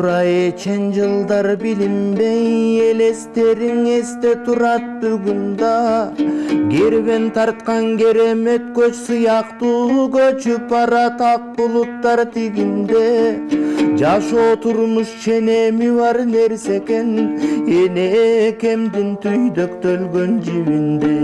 Тура эчен жылдар билинбей, элестериң эсте турат бүгүндө. Кербен тарткан керемет көч сыяктуу көчүп барат ак булуттар тигинде. Жашоо турмуш ченеми бар нерсе экен, эне кемдин түйдөктөлгөн жибинде.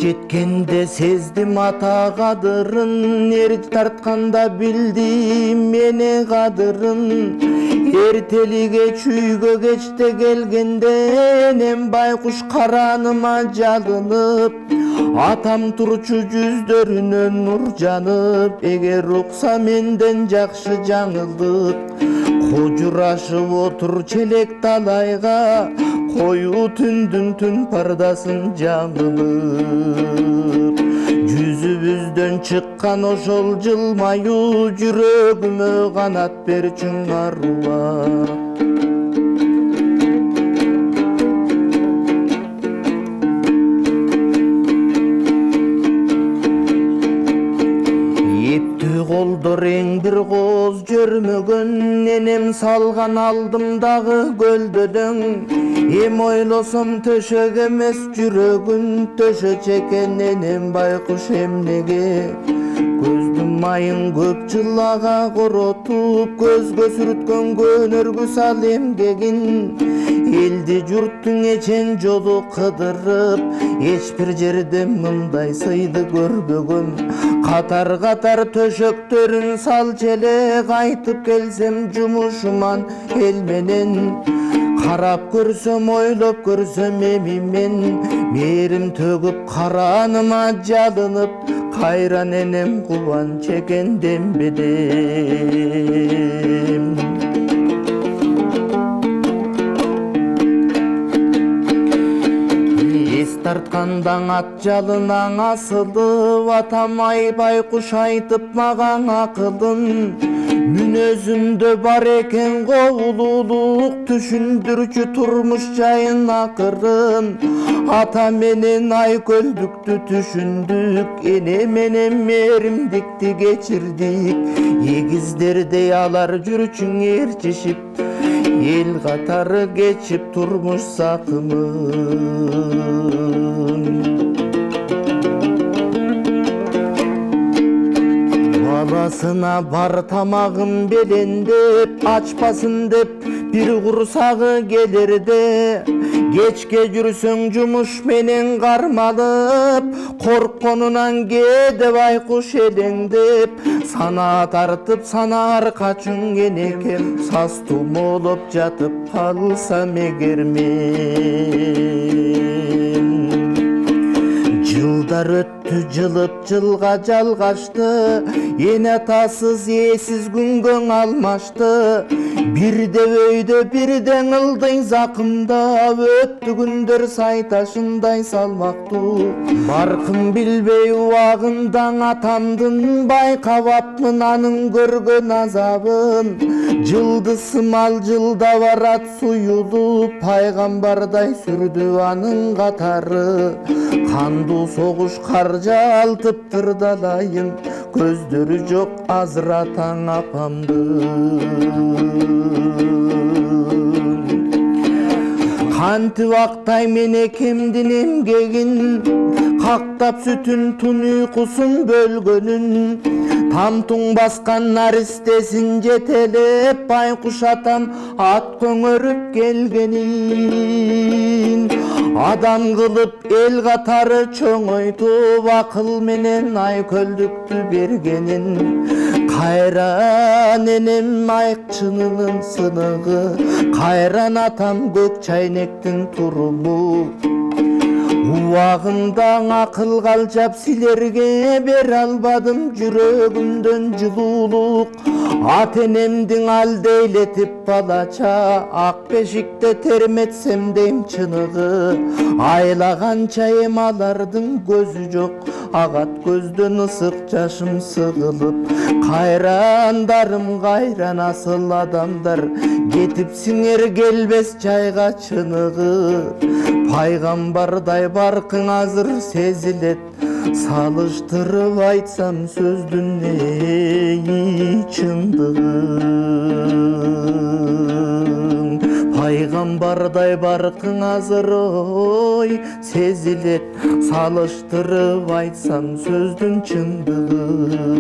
Жеткенде сездим ата кадырын, эр тартканда билдим мени кадырын. Эртелиге чүйгө кечте келгенде, энем байкуш караныма жалынып, атам турчу жүздөрүнөн нур жанып. Эгер укса менден жакшы жаңылдык, кожурашып отур челек талайга, коюу түндүн түн пардасын жаңылып. Жүзүбүздөн чыккан ошол жылмаюу, жүрөгүмө канат берчүң аруак. Колдор эң бир кооз көрмөгөн, энем салган алдымдагы көлдөдөң. Эм ойлосом төшөк эмес жүрөгүн, төшөч экен энем байкуш эмнеге. Көздүн майын көп жылага коротуп, көзгө сүрүткөн көнөргү сал эмгегин. Элди журттун эчен жолу кыдырып, эч бир жерде мындай сыйды көрбөгөм. Катар төшөктөрүн салчу эле, кайтып келсем жумушуман эл менен. Карап көрсөм, ойлоп көрсөм эмимен, мээрим төгүп караныма жалынып, кайран энем кубанч экен дембедем. Тарткандаң ат жалынан асылып, атам ай байкуш айтып маған акылын. Мүнөзүмдө бар экен коулуулук, түшүндүрчү турмуш жайын акырын. Ата менен Айкөлдүктү түшүндүк, эне менен мээримдикти кечирдик. Эгиздердей алар жүрчүң ээрчишип, эл катары кечип турмуш сакымын. Баласына бар тамагын белендеп, ачпасын деп бир курсагы келерде. Кечке жүрсөң жумуш менен кармалып, коркконунан кээде байкуш элеңдеп. Сана тартып санаар качың энекем, саз тумолоп жатып калсам эгер мен. Жылдар өттү жылып жылга жалгашты, эне атасыз ээсиз күнгөң алмашты. Бирде өйдө бирден ылдый закымда, өттү күндөр сайташындай салмактуу. Баркын билбей убагындаң атамдын, байкабапмын анын көргөн азабын. Жылдысымал жылда барат суюлуп, пайгамбардай сүрдү анын катары. Кандуу согуш кар жалтып тырдалайын, көздөрү жок азыратаң апамдын. Кантип актай мен экемдин эмгегин, кактап сүтүн тун уйкусун бөлгөнүн. Тамтуң баскан наристесин жетелеп, байкуш атам ат көңөрүп келгенин. Адам кылып эл катары чоңойтуп, акыл менен Айкөлдүктү бергенин. Кайран энем айкчынынын сыныгы, кайран атам көк чайнектин туруму. Убагында акыл калчап силерге бере албадым жүрөгүмдөн жылуулук. Ат энемдин алдейлетип балача, ак бешикте терметсем дейм чыныгы. Айлаганча эм алардын көзү жок, агат көздөн ысык жашым сыгылып. Кайрандарым кайран асыл адамдар, кетипсиңер келбес жайга чыныгы. Пайгамбардай баркың азыр сезилет, салыштырып айтсам сөздүн чындыгын пайгамбардай баркың азыр ой сезилет салыштырып айтсам сөздүн чындыгын